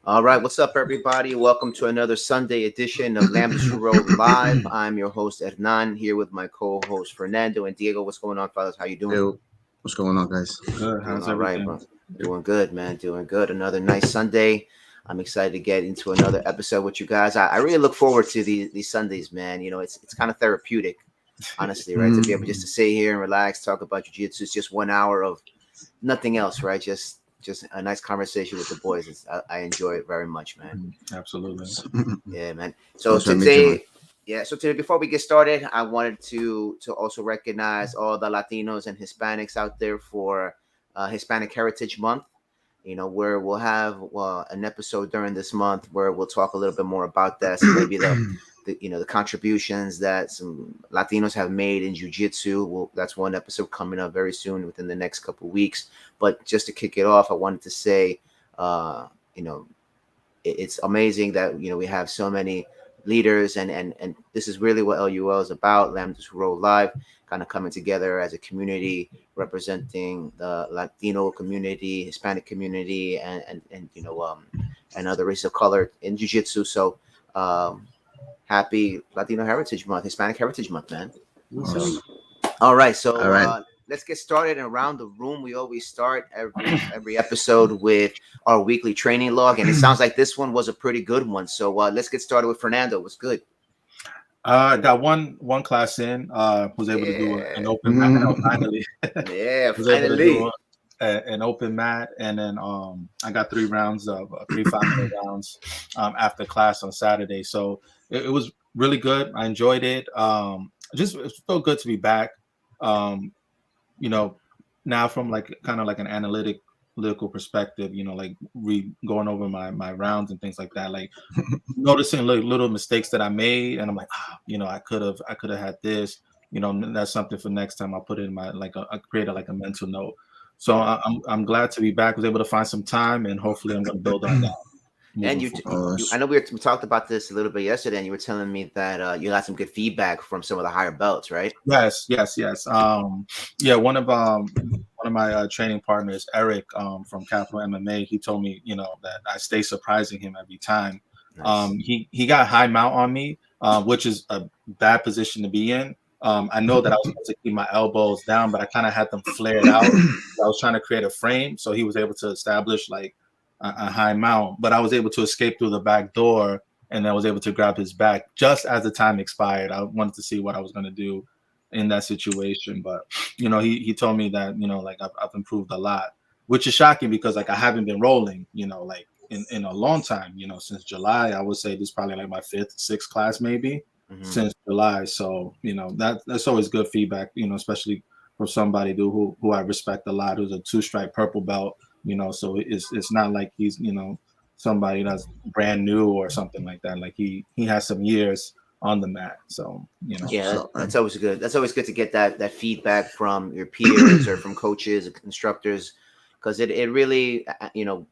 All right, what's up, everybody? Welcome to another Sunday edition of Lambdas Live. I'm your host Hernan here with my co-host Fernando and Diego. What's going on, fellas? How you doing? Yo, what's going on, guys? Good. Doing How's all right, everything? bro. Doing good, man. Doing good. Another nice Sunday. I'm excited to get into another episode with you guys. I really look forward to these Sundays, man. You know, it's kind of therapeutic, honestly, right? To be able just to sit here and relax, talk about jiu-jitsu. It's just 1 hour of nothing else, right? Just a nice conversation with the boys. I enjoy it very much, man. Absolutely. Yeah, man. So today, before we get started, I wanted to also recognize all the Latinos and Hispanics out there for Hispanic Heritage Month. You know, where we'll have an episode during this month where we'll talk a little bit more about that. So maybe the contributions that some Latinos have made in jiu-jitsu. Well, that's one episode coming up very soon within the next couple of weeks. But just to kick it off, I wanted to say, you know, it's amazing that we have so many leaders and this is really what LUL is about. Lambdas Live, kind of coming together as a community representing the Latino community, Hispanic community, and other races of color in jiu-jitsu. So happy Latino Heritage Month, Hispanic Heritage Month, man. So, all right, so let's get started. And around the room, we always start every episode with our weekly training log, and it sounds like this one was a pretty good one. So let's get started with Fernando. What's good? Got one class in. Was able to do an open mat finally. Was able to do an open mat, and then I got 3 rounds of 3 5-minute rounds after class on Saturday. So it was really good. I enjoyed it. Just it felt good to be back. You know, now from like kind of like an analytical perspective, you know, like going over my rounds and things like that, like noticing little mistakes that I made, and I'm like, you know, I could have had this, you know, that's something for next time. I'll put it in my I created like a mental note. So I'm glad to be back. Was able to find some time, and hopefully I'm going to build on that. And I know we talked about this a little bit yesterday, and you were telling me that you got some good feedback from some of the higher belts, right? Yes. Yeah, one of my training partners, Eric, from Capital MMA, he told me, you know, that I stay surprising him every time. Nice. He got high mount on me, which is a bad position to be in. I know that I was supposed to keep my elbows down, but I kind of had them flared out. I was trying to create a frame, so he was able to establish like a high mount, but I was able to escape through the back door, and I was able to grab his back just as the time expired. I wanted to see what I was going to do in that situation, but you know, he told me that, you know, like I've improved a lot, which is shocking because like I haven't been rolling, you know, like in a long time, you know, since July. I would say this is probably like my 5th, 6th class maybe since July. So, you know, that's always good feedback, you know, especially from somebody who I respect a lot, who's a 2-stripe purple belt. You know, so it's not like he's, you know, somebody that's brand new or something like that. Like he has some years on the mat. So, you know. Yeah, that's always good. That's always good to get that feedback from your peers or from coaches, instructors, because it really, you know,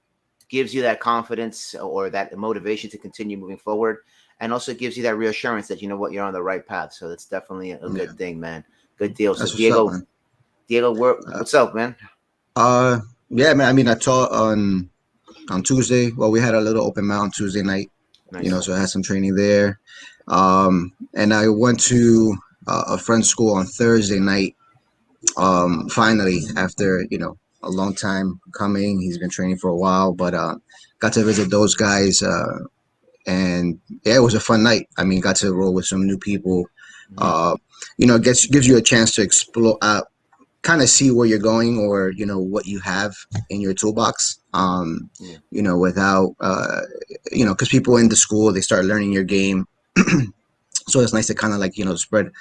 gives you that confidence or that motivation to continue moving forward, and also gives you that reassurance that, you know what, you're on the right path. So that's definitely a good thing, man. Good deal. So Diego, what's up, man? Yeah, man. I mean, I taught on Tuesday. Well, we had a little open mat on Tuesday night. Nice. You know, so I had some training there. And I went to a friend's school on Thursday night. Finally, after, you know, a long time coming. He's been training for a while, but got to visit those guys. And yeah, it was a fun night. I mean, got to roll with some new people. You know, gives you a chance to explore, kind of see where you're going, or, you know, what you have in your toolbox. You know, without, you know, because people in the school, they start learning your game. So it's nice to kind of like, you know, spread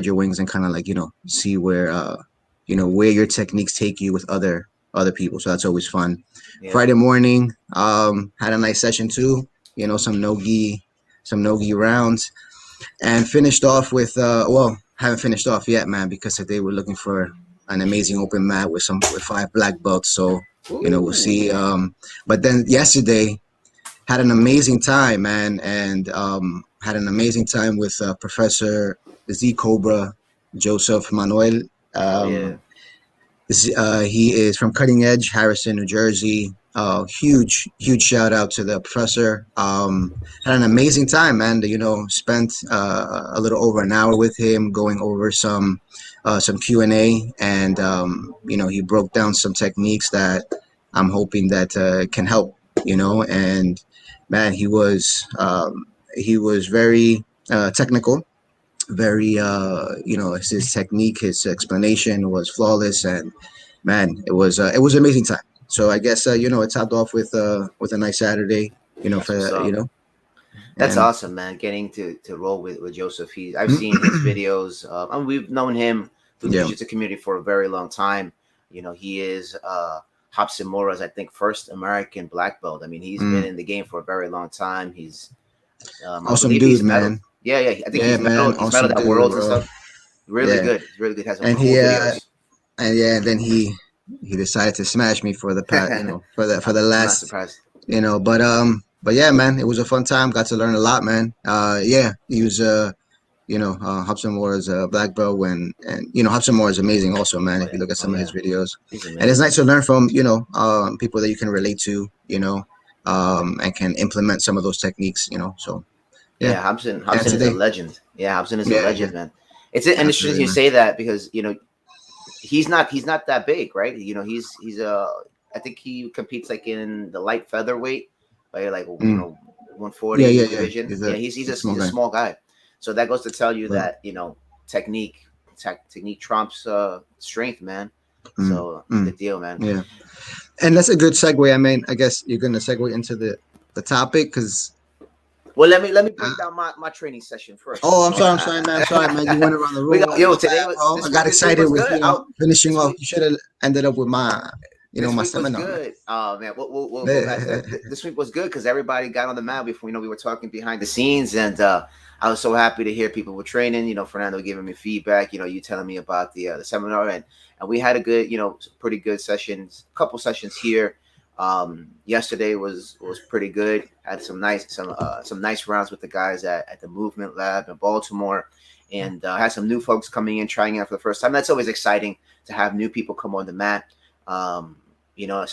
your wings and kind of like, you know, see where, you know, where your techniques take you with other people. So that's always fun. Yeah. Friday morning, had a nice session too. You know, some no-gi rounds, and finished off with, well, haven't finished off yet, man, because they were looking for an amazing open mat with 5 black belts. So, you know, we'll see. But then yesterday had an amazing time, man. And, had an amazing time with, Professor Z Cobra, Joseph Manuel. He is from Cutting Edge, Harrison, New Jersey. huge shout out to the professor. Had an amazing time, man. Spent a little over an hour with him going over some Q&A, and he broke down some techniques that I'm hoping that can help. And man, he was very technical, very his technique, his explanation was flawless, and man, it was an amazing time. So I guess it topped off with a nice Saturday. That's and awesome, man. Getting to roll with Joseph. I've seen his videos. And we've known him through the jiu-jitsu community for a very long time. He is Hobson Mora's, I think, first American black belt. I mean, he's been in the game for a very long time. He's awesome dude, man. Yeah. I think he's medaled at Worlds and stuff. Really good. He's really good. Has some cool videos. And then he decided to smash me for the for the last. I'm not surprised. But yeah, man, it was a fun time. Got to learn a lot, man. He was Hobson Moore is a black belt, and Hobson Moore is amazing also, man. If you look at some of his videos, and it's nice to learn from people that you can relate to, and can implement some of those techniques, So Hobson is a legend. Yeah, Hobson is a legend, man. It's interesting you say that because he's not that big, right? He's I think he competes like in the light featherweight, like 140 division. He's a small guy. So that goes to tell you that technique trumps strength, man. So good deal, man. Yeah, and that's a good segue. I mean, I guess you're gonna segue into the topic because. Well, let me break down my training session first. Oh, I'm sorry, man. You went around the room. I got excited with finishing off. You should have ended up with my my seminar. Was good. Oh man, we'll go back to that. This week was good because everybody got on the mat before. We were talking behind the scenes, and I was so happy to hear people were training. Fernando giving me feedback. You telling me about the seminar, and we had a good, pretty good sessions. Couple sessions here. Yesterday was pretty good. Had some nice rounds with the guys at the Movement Lab in Baltimore, and had some new folks coming in trying out for the first time. That's always exciting to have new people come on the mat. Some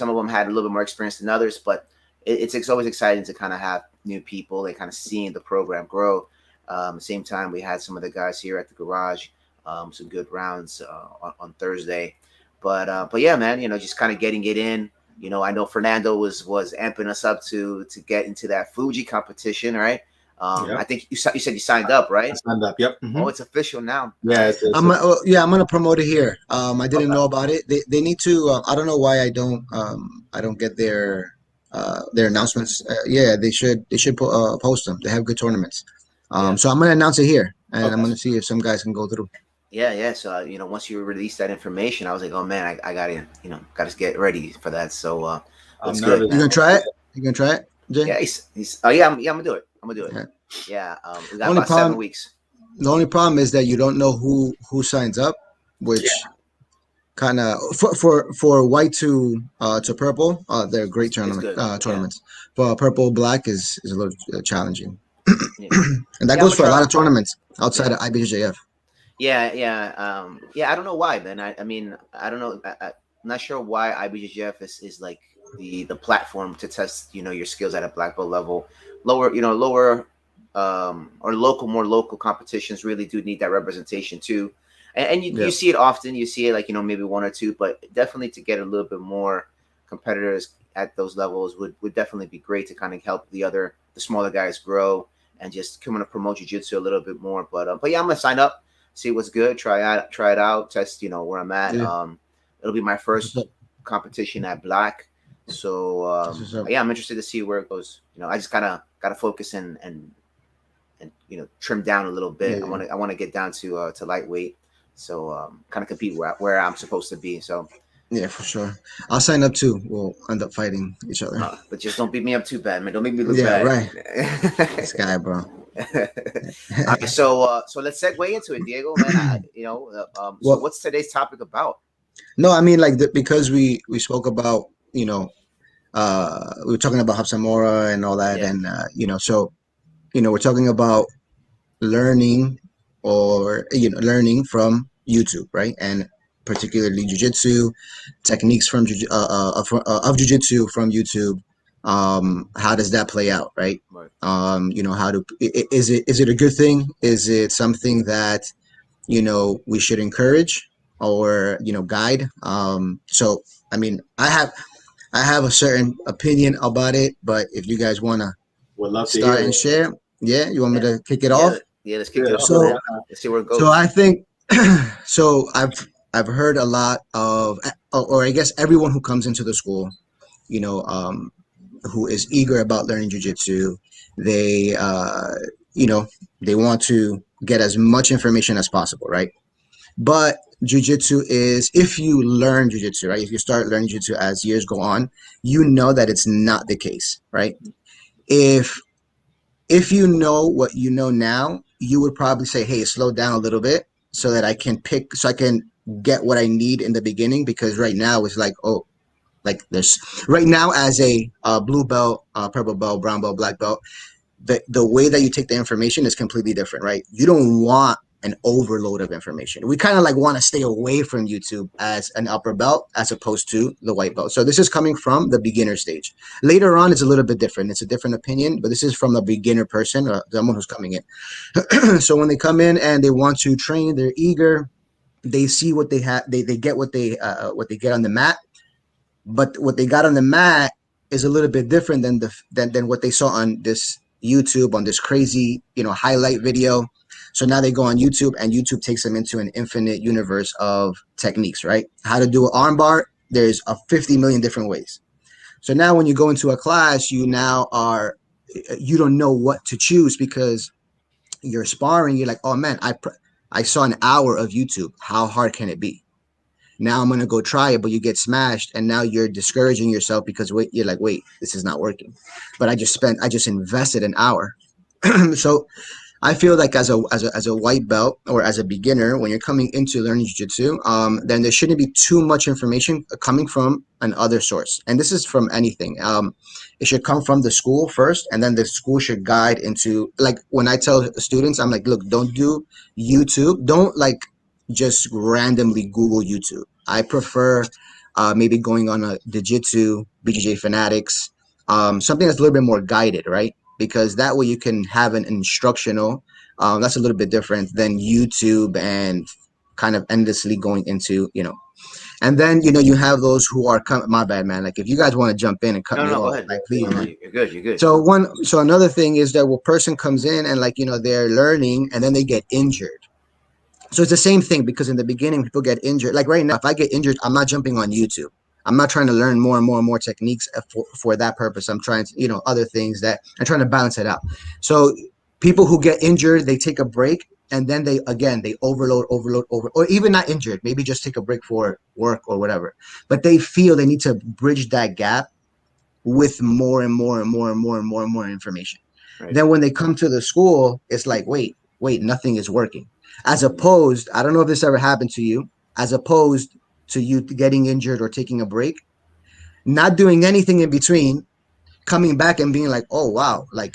of them had a little bit more experience than others, but it's always exciting to kind of have new people and kind of seeing the program grow. At the same time, we had some of the guys here at the garage, some good rounds on Thursday. But yeah, man, just kind of getting it in. I know Fernando was amping us up to get into that Fuji competition, right? I think you said you signed up, right? I signed up. Yep. Mm-hmm. Oh, it's official now. Yeah, I'm gonna promote it here. I didn't know about it. They need to. I don't know why I don't get their announcements. They should post them. They have good tournaments. So I'm gonna announce it here, and I'm gonna see if some guys can go through. Yeah. So once you release that information, I was like, oh man, I gotta gotta get ready for that. So it's good. You gonna try it? You gonna try it, Jay? Yeah. I'm gonna do it. Yeah. We got about 7 weeks. The only problem is that you don't know who signs up, which kind of for white to purple, they're great tournaments. But purple black is a little challenging, and that goes for a lot of tournaments outside of IBJJF. Yeah. I don't know why, man. I mean, I don't know. I'm not sure why IBJJF is like the platform to test, your skills at a black belt level. Lower or more local competitions really do need that representation too. And you see it often. You see it like, maybe one or two, but definitely to get a little bit more competitors at those levels would definitely be great to kind of help the smaller guys grow and just come to promote jiu-jitsu a little bit more. But yeah, I'm gonna sign up. See what's good. Try it out. Test, where I'm at. Yeah. It'll be my first competition at black. So I'm interested to see where it goes. I just kind of got to focus and trim down a little bit. I want to get down to lightweight. So kind of compete where I'm supposed to be. So yeah, for sure. I'll sign up too. We'll end up fighting each other. But just don't beat me up too bad, man. Don't make me look bad. Yeah, right. This guy, bro. Okay, so let's segue into it, Diego. Man, so what's today's topic about? No, I mean because we spoke about we were talking about Hobson Mora and all that, and so we're talking about learning or learning from YouTube, right? And particularly jiu-jitsu, techniques from of jiu-jitsu from YouTube. How does that play out, right? Right. How to is it a good thing? Is it something that we should encourage or guide? So I mean, I have a certain opinion about it, but if you guys want to Would love to start hear and it. share, yeah, you want me to kick it Yeah, off? yeah. Let's kick it off, So man. Let's see where it so goes. I think so I've heard a lot of, or I guess everyone who comes into the school, you know, um, who is eager about learning jujitsu, they you know they want to get as much information as possible, right? But jujitsu is, if you learn jujitsu, right? If you start learning jujitsu as years go on, you know that it's not the case, right? If you know what you know now, you would probably say, "Hey, slow down a little bit so that I can get what I need in the beginning." Because right now it's like, oh, like there's right now as a blue belt, purple belt, brown belt, black belt, the way that you take the information is completely different, right? You don't want an overload of information. We kind of like want to stay away from YouTube as an upper belt as opposed to the white belt. So this is coming from the beginner stage. Later on, it's a little bit different. It's a different opinion, but this is from a beginner person, someone who's coming in. So when they come in and they want to train, they're eager. They see what they have. They get what they get on the mat, but what they got on the mat is a little bit different than than what they saw on this YouTube, on this crazy highlight video. So now they go on YouTube, and YouTube takes them into an infinite universe of techniques, right? How to do an armbar, there's a 50 million different ways. So now when you go into a class, you don't know what to choose because you're sparring. You're like, oh man, I saw an hour of YouTube. How hard can it be? Now I'm gonna go try it, but you get smashed, and now you're discouraging yourself because you're like, wait, this is not working. But I just invested an hour. So I feel like as a white belt or as a beginner, when you're coming into learning jiu-jitsu, then there shouldn't be too much information coming from an other source. And this is from anything. It should come from the school first, and then the school should guide into, like, when I tell students, I'm like, look, don't do YouTube. Don't like just randomly Google YouTube. I prefer maybe going on a Jiu-Jitsu, BJJ Fanatics, something that's a little bit more guided, right? Because that way you can have an instructional. That's a little bit different than YouTube and kind of endlessly going into. And then you have those who are my bad, man. Like if you guys want to jump in and cut No, me no, go off, ahead. like please, No, no, man. you're good. You're good. So another thing is that a person comes in and they're learning and then they get injured. So it's the same thing because in the beginning people get injured. Like right now, if I get injured, I'm not jumping on YouTube. I'm not trying to learn more and more and more techniques for that purpose. I'm trying to, other things that I'm trying to balance it out. So people who get injured, they take a break and then they overload, or even not injured, maybe just take a break for work or whatever. But they feel they need to bridge that gap with more and more and more and more and more and more information. Right. Then when they come to the school, it's like, wait, nothing is working. As opposed, I don't know if this ever happened to you, as opposed to you getting injured or taking a break, not doing anything in between, coming back and being like, oh, wow, like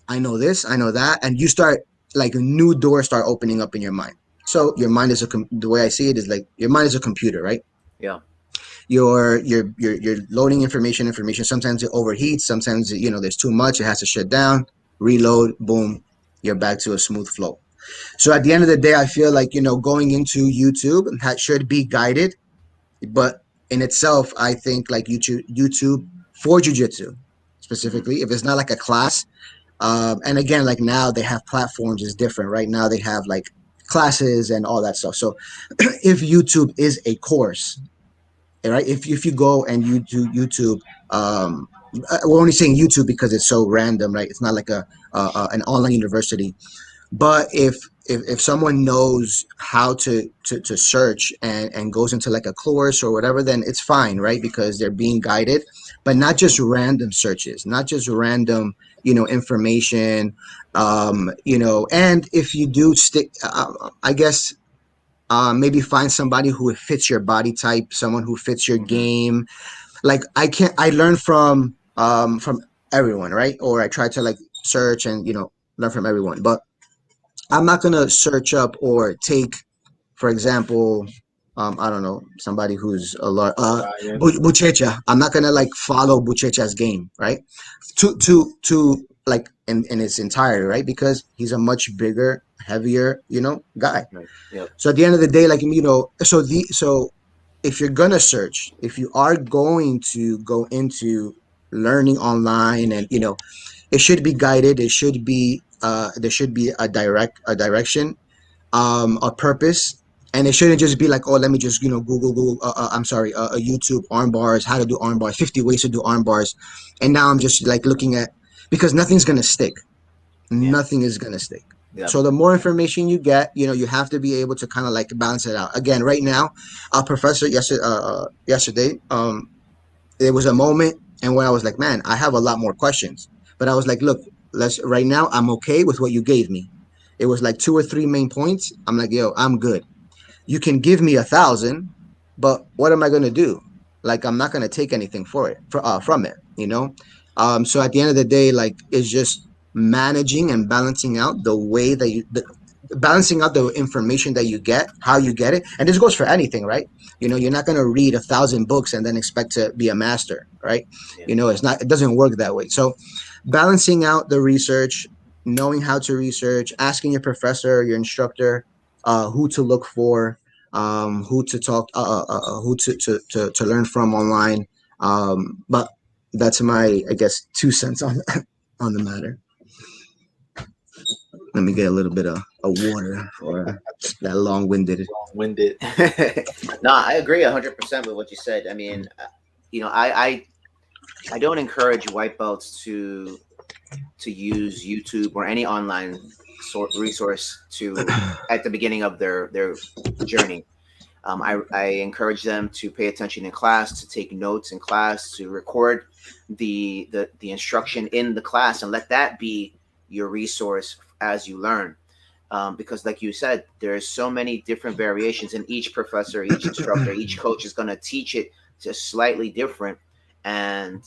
I know this, I know that. And you start like new doors start opening up in your mind. So your mind is the way I see it is like your mind is a computer, right? Yeah. You're loading information. Sometimes it overheats. Sometimes there's too much. It has to shut down, reload, boom, you're back to a smooth flow. So at the end of the day, I feel like going into YouTube should be guided, but in itself, I think like YouTube for jiu-jitsu specifically, if it's not like a class, and again, like now they have platforms is different. Right now they have like classes and all that stuff. So if YouTube is a course, right? If you go and you do YouTube, we're only saying YouTube because it's so random, right? It's not like an online university. But if someone knows how to search and goes into like a course or whatever, then it's fine, right? Because they're being guided, but not just random searches, not just random information, and if you do stick, I guess maybe find somebody who fits your body type, someone who fits your game. Like I learn from everyone, right? Or I try to like search and learn from everyone, but I'm not gonna search up or take, for example, I don't know, somebody who's a lot Ryan. Buchecha. I'm not gonna like follow Buchecha's game, right? To like in its entirety, right? Because he's a much bigger, heavier, guy. Right. Yep. So at the end of the day, like, so if you're gonna search, if you are going to go into learning online, and it should be guided, it should be there should be a direction, a purpose, and it shouldn't just be like, oh, let me just Google, I'm sorry, YouTube arm bars, how to do arm bars, 50 ways to do arm bars, and now I'm just like looking at, because nothing's gonna stick. Yeah. Nothing is gonna stick. Yep. So the more information you get, you have to be able to kind of like balance it out. Again, right now, our professor yesterday, there was a moment and where I was like, man, I have a lot more questions, but I was like, look, let's right now, I'm okay with what you gave me. It was like two or three main points. I'm like, yo, I'm good. You can give me 1,000, but what am I going to do? Like, I'm not going to take anything from it, so at the end of the day, like, it's just managing and balancing out the way that balancing out the information that you get, how you get it. And this goes for anything, right? You're not going to read 1,000 books and then expect to be a master, right? Yeah. It doesn't work that way. So balancing out the research, knowing how to research, asking your professor, your instructor, who to look for, who to talk, who to learn from online. But that's my, I guess, 2 cents on on the matter. Let me get a little bit of water for that long-winded. Winded. No, I agree 100% with what you said. I mean, I don't encourage white belts to use YouTube or any online resource at the beginning of their journey. I encourage them to pay attention in class, to take notes in class, to record the instruction in the class, and let that be your resource as you learn. Because, like you said, there's so many different variations, and each professor, each instructor, each coach is going to teach it just slightly different, and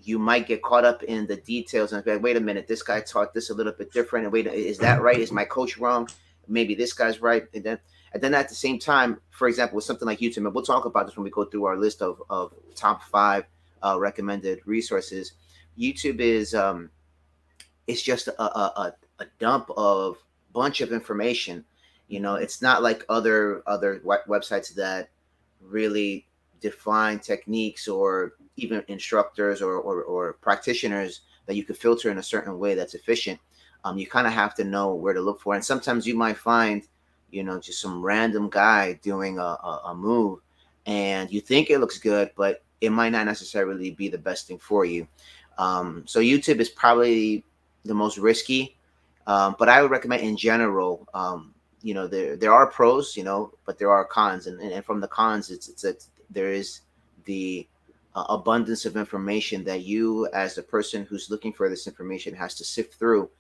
you might get caught up in the details and be like, wait a minute, this guy taught this a little bit different, and wait, is that right? Is my coach wrong? Maybe this guy's right. And then at the same time, for example, with something like YouTube, and we'll talk about this when we go through our list of top 5 recommended resources. YouTube is it's just a dump of bunch of information. It's not like other websites that really define techniques, or even instructors or practitioners that you could filter in a certain way that's efficient. You kind of have to know where to look for, and sometimes you might find just some random guy doing a move, and you think it looks good, but it might not necessarily be the best thing for you. So YouTube is probably the most risky, but I would recommend in general. There are pros, but there are cons, and from the cons, there is the abundance of information that you, as the person who's looking for this information, has to sift through.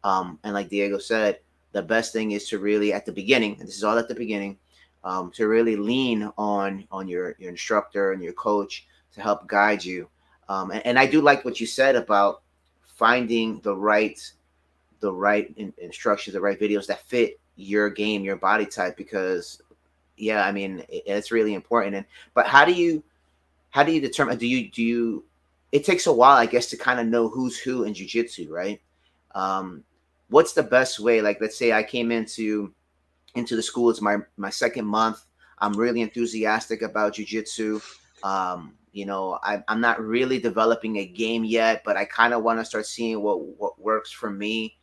And like Diego said, the best thing is to really, at the beginning, and this is all at the beginning, to really lean on your instructor and your coach to help guide you. And I do like what you said about finding the right instructions, the right videos that fit your game, your body type, because I mean, it's really important. But how do you determine? Do you? It takes a while, I guess, to kind of know who's who in jiu-jitsu, right? What's the best way? Like, let's say I came into the school. It's my second month. I'm really enthusiastic about jiu-jitsu. I'm not really developing a game yet, but I kind of want to start seeing what works for me.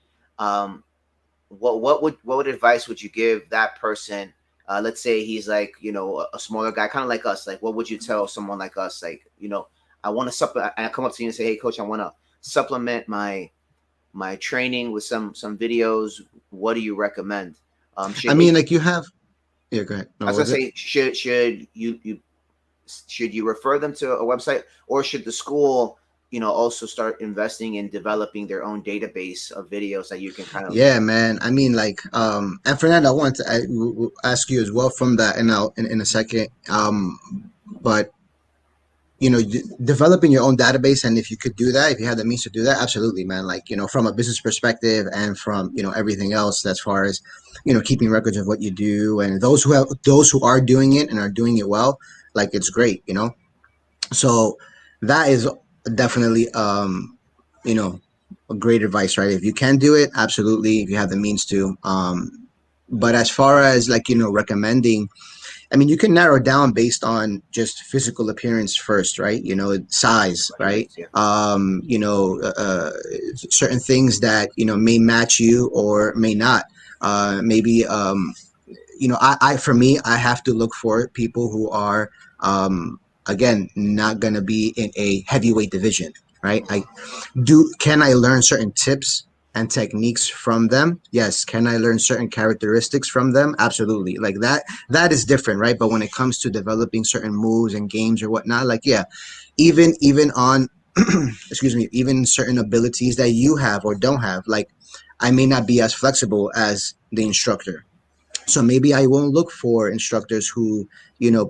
What advice would you give that person? Let's say he's like, a smaller guy, kind of like us. Like, what would you tell someone like us? Like, I want to supplement. I come up to you and say, hey, coach, I want to supplement my training with some videos. What do you recommend? I mean, like, you have. Yeah, go ahead. No, I was gonna say, should you refer them to a website, or should the school, also start investing in developing their own database of videos that you can kind of. Yeah, man. I mean, like, and Fernando, I wanted to ask you as well from that, and in a second. But developing your own database. And if you could do that, if you have the means to do that, absolutely, man. Like, from a business perspective and from, everything else as far as, keeping records of what you do, and those who are doing it and are doing it well, like, it's great. So that is definitely, a great advice, right? If you can do it, absolutely. If you have the means to, but as far as, like, recommending, I mean, you can narrow down based on just physical appearance first, right? Size, right? Yeah. Certain things that, may match you or may not. Maybe, for me, I have to look for people who are, again, not going to be in a heavyweight division, right? Can I learn certain tips and techniques from them? Yes. Can I learn certain characteristics from them? Absolutely. Like that is different, right? But when it comes to developing certain moves and games or whatnot, like, yeah, even on excuse me, even certain abilities that you have or don't have, like, I may not be as flexible as the instructor. So maybe I won't look for instructors who,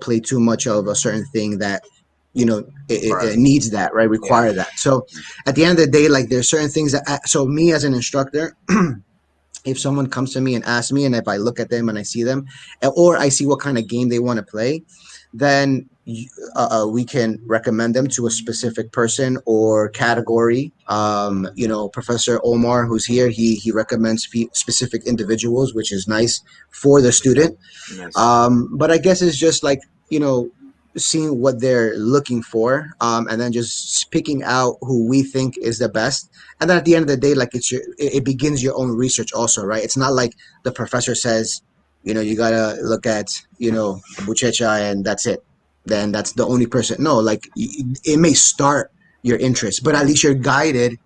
play too much of a certain thing that, it needs that, right? Require that. So at the end of the day, like, there's certain things so me as an instructor, if someone comes to me and asks me, and if I look at them and I see them, or I see what kind of game they want to play, then we can recommend them to a specific person or category. Professor Omar, who's here, he recommends specific individuals, which is nice for the student. Nice. But I guess it's just like, seeing what they're looking for, and then just picking out who we think is the best. And then at the end of the day, like, it begins your own research also, right? It's not like the professor says, you gotta look at, Buchecha, and that's it. Then that's the only person. No, like, it may start your interest, but at least you're guided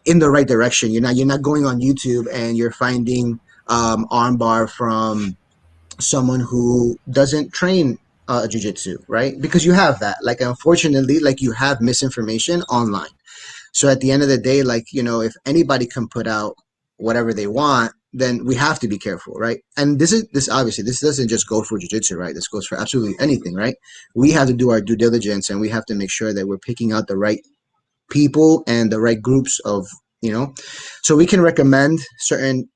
in the right direction. You're not going on YouTube and you're finding armbar from someone who doesn't train jiu-jitsu, right? Because you have that. Like, unfortunately, like, you have misinformation online. So at the end of the day, like, if anybody can put out whatever they want, then we have to be careful, right? And this obviously, this doesn't just go for jiu-jitsu, right? This goes for absolutely anything, right? We have to do our due diligence, and we have to make sure that we're picking out the right people and the right groups of, so we can recommend certain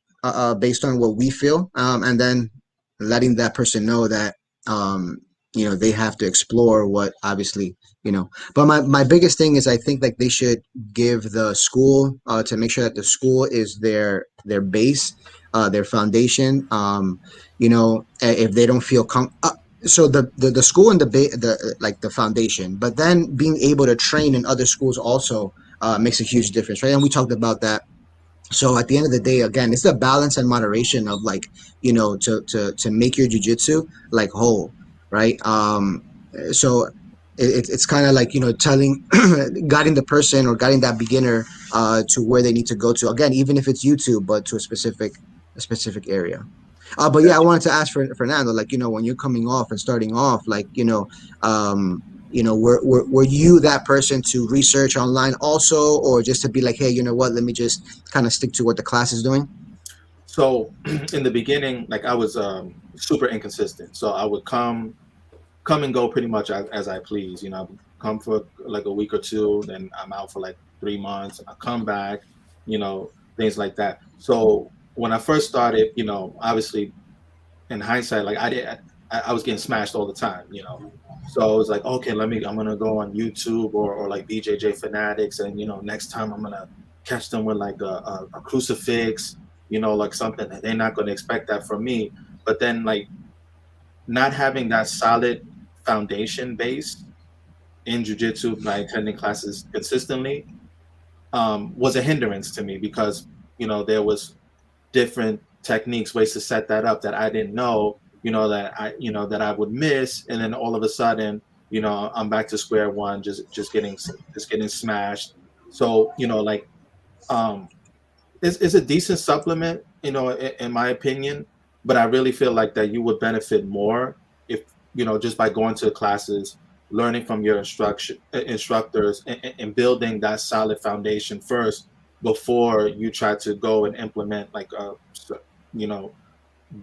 based on what we feel, and then letting that person know that, they have to explore what, obviously, but my biggest thing is, I think, like, they should give the school, to make sure that the school is their base, their foundation. If they don't feel so the school and the like, the foundation, but then being able to train in other schools also makes a huge difference, right? And we talked about that. So at the end of the day, again, it's the balance and moderation of, like, to make your jujitsu, like, whole, right? So it's kind of like, telling, guiding the person or guiding that beginner to where they need to go to. Again, even if it's YouTube, but to a specific area. But yeah, I wanted to ask for Fernando, like, when you're coming off and starting off, like, were you that person to research online also, or just to be like, hey, you know what, let me just kind of stick to what the class is doing? So in the beginning, like, I was super inconsistent. So I would come and go pretty much as I please. I come for like a week or two, then I'm out for like 3 months. I come back, things like that. So when I first started, obviously, in hindsight, like, I was getting smashed all the time. So it was like, okay, I'm gonna go on YouTube or like BJJ Fanatics, and next time I'm gonna catch them with like a crucifix, like something that they're not gonna expect that from me. But then, like, not having that solid foundation base in jiu-jitsu by attending classes consistently was a hindrance to me, because there was different techniques, ways to set that up that I didn't know, that I would miss, and then all of a sudden, I'm back to square one, just getting smashed. So like, it's a decent supplement, in my opinion, but I really feel like that you would benefit more if, just by going to classes, learning from your instructors, and building that solid foundation first before you try to go and implement, like,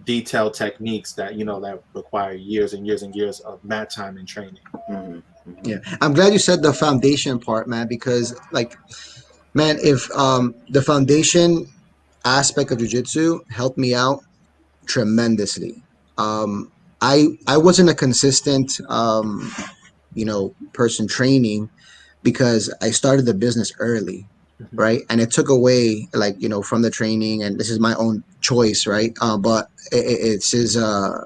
detailed techniques that that require years and years and years of mat time and training. Mm-hmm. Yeah, I'm glad you said the foundation part, man, because like, man, if the foundation aspect of jujitsu helped me out tremendously. Um, I wasn't a consistent person training because I started the business early, Mhm. right? And it took away like from the training, and this is my own choice, right? But it's is I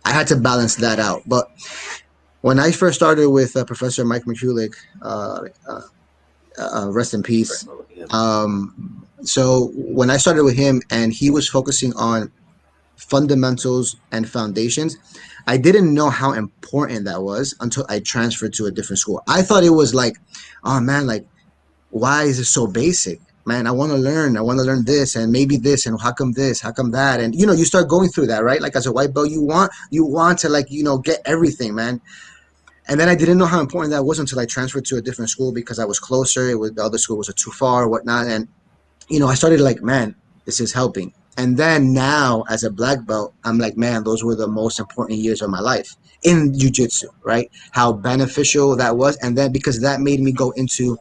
had to balance that out. But when I first started with Professor Mike McCulloch, uh, uh, rest in peace. Yeah. So when I started with him, and he was focusing on fundamentals and foundations, I didn't know how important that was until I transferred to a different school. I thought it was like, oh man, like why is it so basic? Man, I want to learn this and maybe this and how come this, how come that? And you start going through that, right? Like as a white belt, you want to like, get everything, man. And then I didn't know how important that was until I transferred to a different school because I was closer. The other school was too far or whatnot. And I started like, man, this is helping. And then now, as a black belt, I'm like, man, those were the most important years of my life in jujitsu, right? How beneficial that was. And then because that made me go into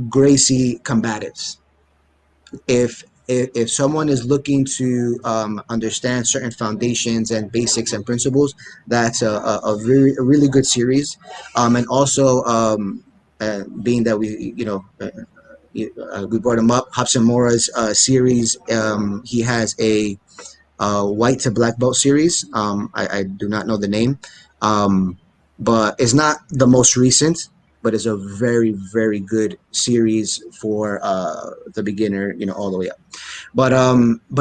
Gracie Combatives. If someone is looking to understand certain foundations and basics and principles, that's a really good series. And also, being that we brought him up, Hobson Mora's series. He has a white to black belt series. I do not know the name, but it's not the most recent, but it's a very, very good series for the beginner, all the way up. But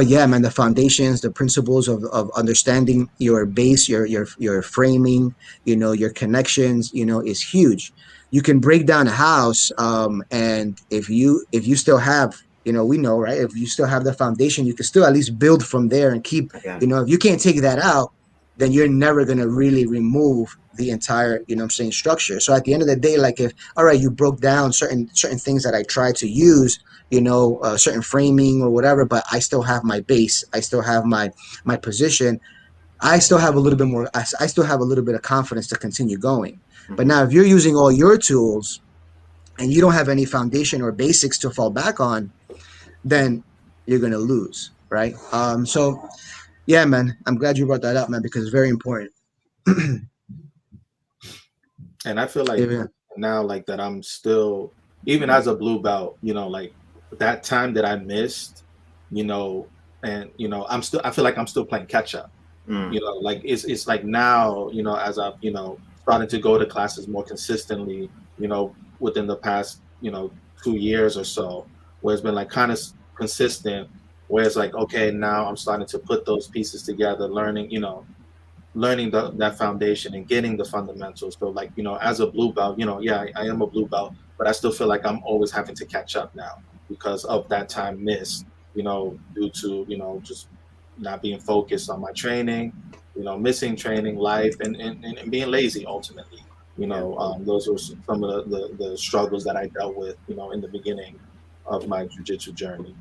yeah, man, the foundations, the principles of understanding your base, your framing, your connections, is huge. You can break down a house, and if you still have, we know, right? If you still have the foundation, you can still at least build from there and keep. Again. If you can't take that out, then you're never gonna really remove the entire, what I'm saying, structure. So at the end of the day, like if all right, you broke down certain things that I tried to use, certain framing or whatever, but I still have my base. I still have my position. I still have a little bit more. I still have a little bit of confidence to continue going. But Mhm. now, if you're using all your tools and you don't have any foundation or basics to fall back on, then you're gonna lose, right? So yeah, man, I'm glad you brought that up, man, because it's very important. And I feel like Yeah. now, like that, I'm still, even as a blue belt, like that time that I missed, you know, and I feel like I'm still playing catch up. Mm. Like it's like now, as I've starting to go to classes more consistently, within the past 2 years or so, where it's been like kind of consistent. Where it's like, okay, now I'm starting to put those pieces together, learning that foundation and getting the fundamentals. So like, as a blue belt, yeah, I am a blue belt, but I still feel like I'm always having to catch up now because of that time missed, due to, just not being focused on my training, missing training, life, and being lazy ultimately. Yeah. Those were some of the struggles that I dealt with, in the beginning of my jiu-jitsu journey.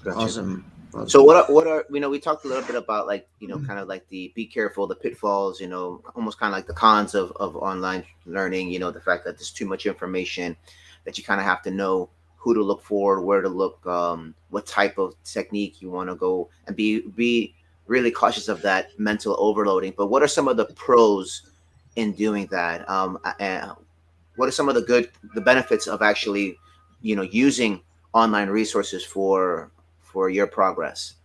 Gotcha. Awesome. So Awesome. what are we talked a little bit about, like, kind of like the be careful, the pitfalls, almost kind of like the cons of online learning, the fact that there's too much information, that you kind of have to know who to look for, where to look, what type of technique you want to go, and be really cautious of that mental overloading. But what are some of the pros in doing that? And what are some of the benefits of actually, using online resources for your progress?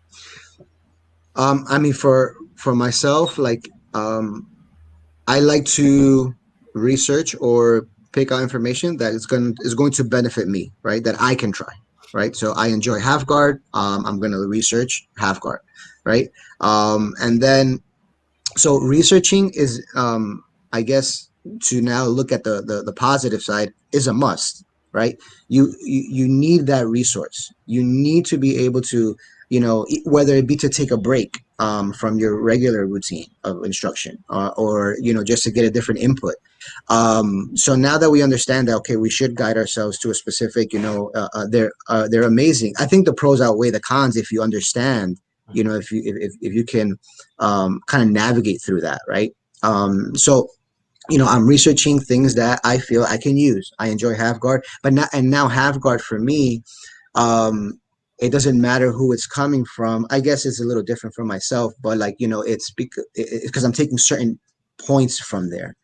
I mean, for myself, like, I like to research or pick out information that is going to benefit me, right? That I can try, right? So I enjoy half guard. I'm going to research half guard, right? And then so researching is, I guess, to now look at the positive side is a must, right? You need that resource. You need to be able to, whether it be to take a break from your regular routine of instruction, or just to get a different input. So now that we understand that, okay, we should guide ourselves to a specific, they're amazing. I think the pros outweigh the cons if you understand, if you can kind of navigate through that, right? So I'm researching things that I feel I can use. I enjoy half guard, but now half guard for me, um, it doesn't matter who it's coming from. I guess it's a little different for myself, but like, it's because I'm taking certain points from there.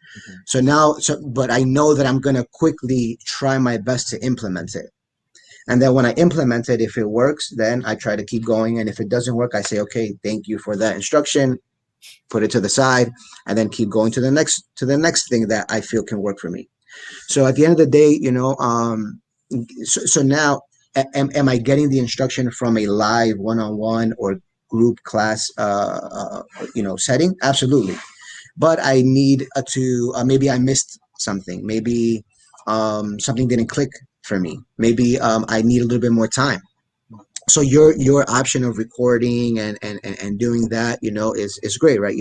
Mhm. But I know that I'm gonna quickly try my best to implement it. And then when I implement it, if it works, then I try to keep going. And if it doesn't work, I say, okay, thank you for that instruction, put it to the side, and then keep going to the next thing that I feel can work for me. So at the end of the day, so now am I getting the instruction from a live one-on-one or group class setting? Absolutely. But I need to maybe I missed something. Maybe something didn't click for me. Maybe I need a little bit more time. So your option of recording and doing that, is great, right?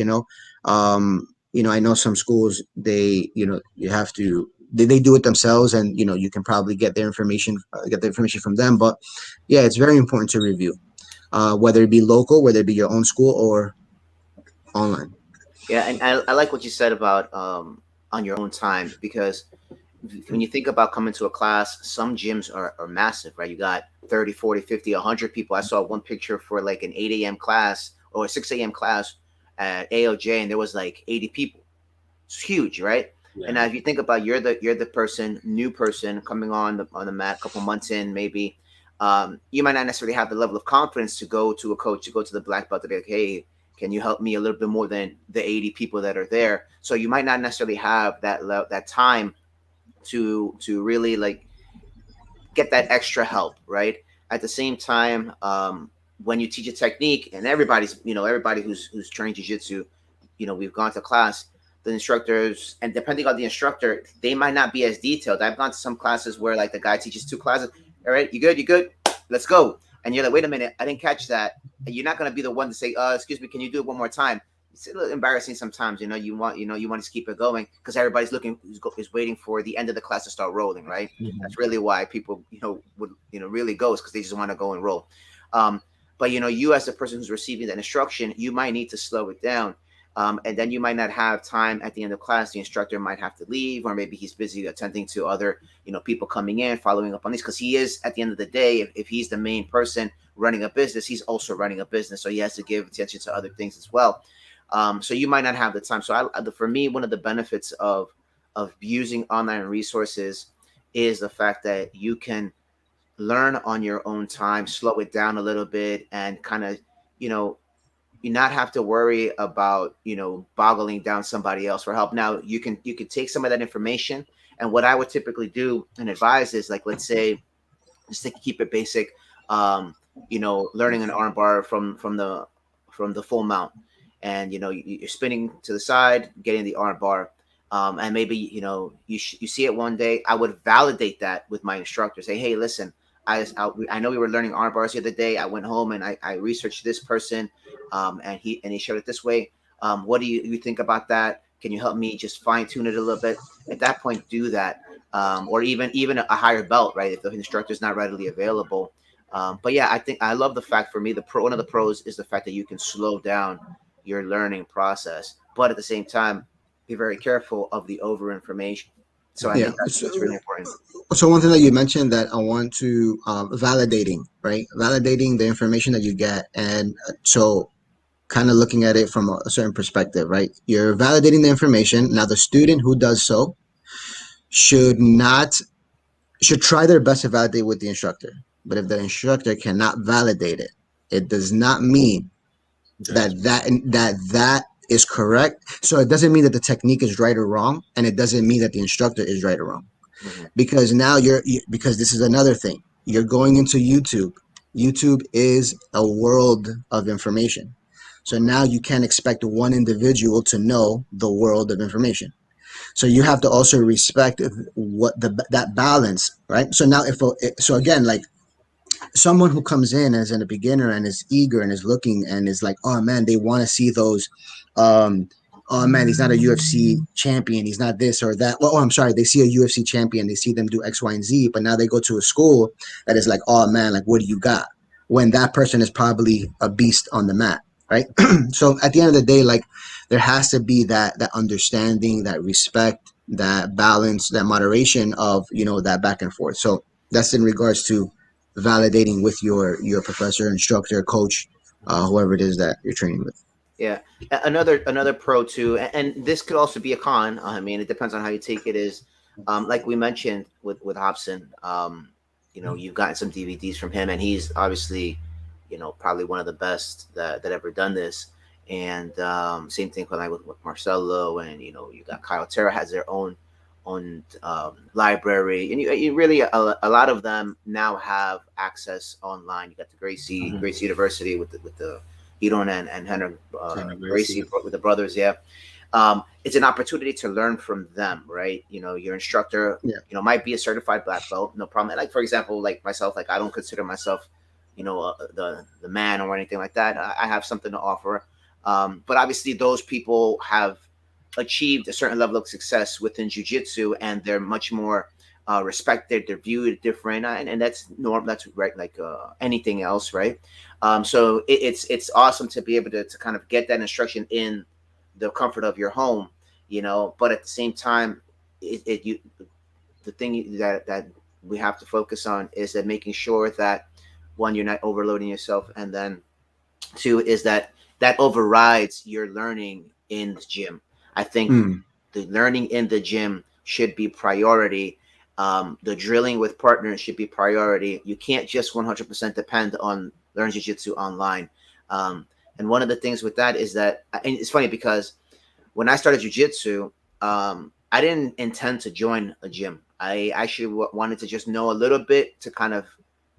I know some schools, you have to they do it themselves, and you can probably get the information from them. But yeah, it's very important to review, whether it be local, whether it be your own school or online. Yeah, and I like what you said about on your own time, because when you think about coming to a class, some gyms are massive, right? You got 30, 40, 50, 100 people. I saw one picture for like an 8 a.m. class or a 6 a.m. class at AOJ, and there was like 80 people. It's huge, right? Yeah. And now if you think about, you're the new person coming on the mat, a couple months in, maybe, you might not necessarily have the level of confidence to go to a coach, to go to the black belt, to be like, hey, can you help me a little bit more than the 80 people that are there? So you might not necessarily have that time to really like get that extra help, right? At the same time, when you teach a technique, and everybody who's trained jiu-jitsu, we've gone to class, the instructors, and depending on the instructor, they might not be as detailed. I've gone to some classes where like the guy teaches 2 classes. All right, you good, let's go. And you're like, wait a minute, I didn't catch that. And you're not going to be the one to say, excuse me, can you do it one more time? It's a little embarrassing sometimes. You want to keep it going because everybody's is waiting for the end of the class to start rolling, right? Mhm. That's really why people would really go, is because they just want to go and roll. But you, as the person who's receiving that instruction, you might need to slow it down. And then you might not have time at the end of class. The instructor might have to leave, or maybe he's busy attending to other people coming in, following up on these, because he is, at the end of the day, if he's the main person running a business, he's also running a business, so he has to give attention to other things as well. So you might not have the time. So for me, one of the benefits of using online resources is the fact that you can learn on your own time, slow it down a little bit, and kind of you not have to worry about boggling down somebody else for help. Now you can take some of that information, and what I would typically do and advise is, like, let's say, just to keep it basic, learning an armbar from the full mount, and you're spinning to the side, getting the armbar, and maybe you see it one day. I would validate that with my instructor. Say, hey, listen, I know we were learning arm bars the other day. I went home and I researched this person, and he showed it this way. What do you think about that? Can you help me just fine tune it a little bit? At that point, do that, or even a higher belt, right? If the instructor is not readily available. But yeah, I think I love the fact, for me, one of the pros is the fact that you can slow down your learning process, but at the same time, be very careful of the over information. So I Yeah. think that's really important. So one thing that you mentioned that I want to validating, right? Validating the information that you get, and so kind of looking at it from a certain perspective, right? You're validating the information. Now, the student who does so should not should try their best to validate with the instructor. But if the instructor cannot validate it, it does not mean that is correct. So it doesn't mean that the technique is right or wrong, and it doesn't mean that the instructor is right or wrong. Mhm. Because now because this is another thing. You're going into YouTube. YouTube is a world of information. So now you can't expect one individual to know the world of information. So you have to also respect what that balance, right? So now so again, like, someone who comes in as a beginner and is eager and is looking and is like, oh man, they want to see those, oh man, he's not a UFC champion, he's not this or that. Well, oh, I'm sorry, they see a UFC champion, they see them do X, Y, and Z, but now they go to a school that is like, oh man, like, what do you got? When that person is probably a beast on the mat, right? So at the end of the day, like there has to be that understanding, that respect, that balance, that moderation of, you know, that back and forth. So that's in regards to validating with your professor, instructor, coach, whoever it is that you're training with. Yeah. Another pro too, and this could also be a con. I mean, it depends on how you take it. Is like we mentioned with Hobson. You know, you've gotten some DVDs from him, and he's obviously, you know, probably one of the best that ever done this. And same thing with Marcelo, and you know, you got Kyle Terra has their own library, and you really a lot of them now have access online. You got the Gracie University with the Hiron and Henry Gracie with the brothers. Yeah, it's an opportunity to learn from them, right? You know, your instructor, Yeah. you know, might be a certified black belt, no problem. Like for example, like myself, like I don't consider myself, you know, the man or anything like that. I have something to offer, but obviously those people have achieved a certain level of success within jiu-jitsu, and they're much more respected, they're viewed different, and that's norm, that's right, like anything else, right? So it's awesome to be able to kind of get that instruction in the comfort of your home, you know, but at the same time, the thing that we have to focus on is that making sure that one, you're not overloading yourself, and then two is that overrides your learning in the gym. I think the learning in the gym should be priority. The drilling with partners should be priority. You can't just 100% depend on learn jiu-jitsu online. And one of the things with that is that, and it's funny because when I started jiu-jitsu, I didn't intend to join a gym. I actually wanted to just know a little bit to kind of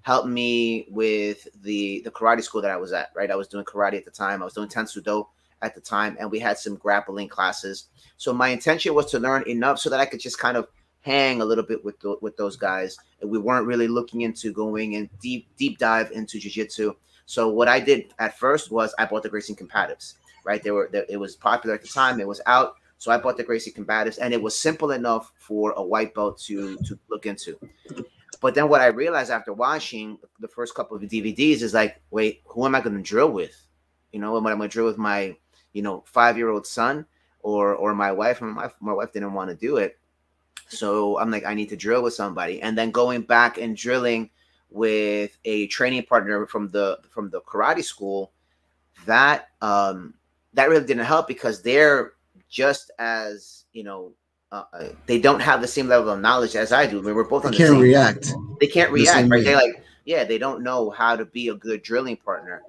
help me with the karate school that I was at, right? I was doing karate at the time. I was doing Tensudo at the time, and we had some grappling classes. So my intention was to learn enough so that I could just kind of hang a little bit with those guys. And we weren't really looking into going in deep dive into jiu-jitsu. So what I did at first was I bought the Gracie Combatives, right? It was popular at the time. It was out. So I bought the Gracie Combatives, and it was simple enough for a white belt to look into. But then what I realized after watching the first couple of DVDs is like, wait, who am I going to drill with? You know, am I going to drill with my, you know, 5-year-old son or my wife? And my wife didn't want to do it. So I'm like, I need to drill with somebody. And then going back and drilling with a training partner from the karate school, that that really didn't help because they're just as, you know, they don't have the same level of knowledge as I do. I mean, we're both on the same. React. They can't the react, same right? way. They like, yeah, they don't know how to be a good drilling partner.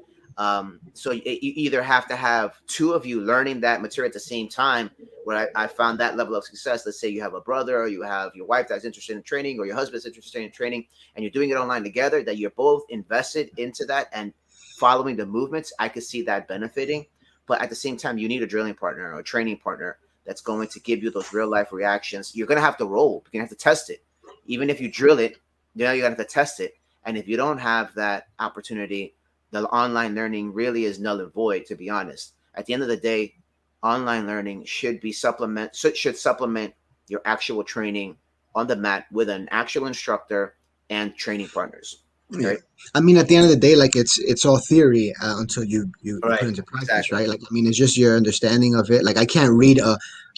So you either have to have two of you learning that material at the same time. Where I found that level of success. Let's say you have a brother, or you have your wife that's interested in training, or your husband's interested in training, and you're doing it online together. That you're both invested into that and following the movements. I could see that benefiting, but at the same time, you need a drilling partner or a training partner that's going to give you those real life reactions. You're going to have to roll. You're going to have to test it. Even if you drill it, you know, you're going to have to test it. And if you don't have that opportunity, the online learning really is null and void, to be honest. At the end of the day, online learning should supplement your actual training on the mat with an actual instructor and training partners. Right? Yeah. I mean, at the end of the day, like it's all theory until you Right. put into practice, Exactly. right? Like, I mean, it's just your understanding of it. Like, I can't read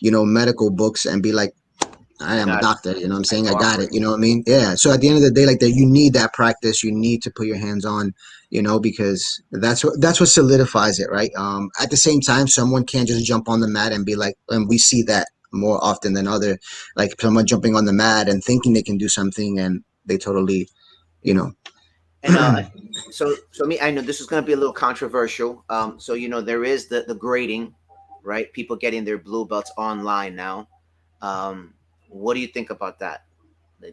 medical books and be like, I am a doctor. You know what I'm saying? I got it. You know what I mean? Yeah. So at the end of the day, like that, you need that practice. You need to put your hands on, you know, because that's what solidifies it, right? At the same time, someone can't just jump on the mat and be like, and we see that more often than other, like someone jumping on the mat and thinking they can do something and they totally, you know. And so me, I know this is going to be a little controversial. So you know there is the grading, right? People getting their blue belts online now. What do you think about that?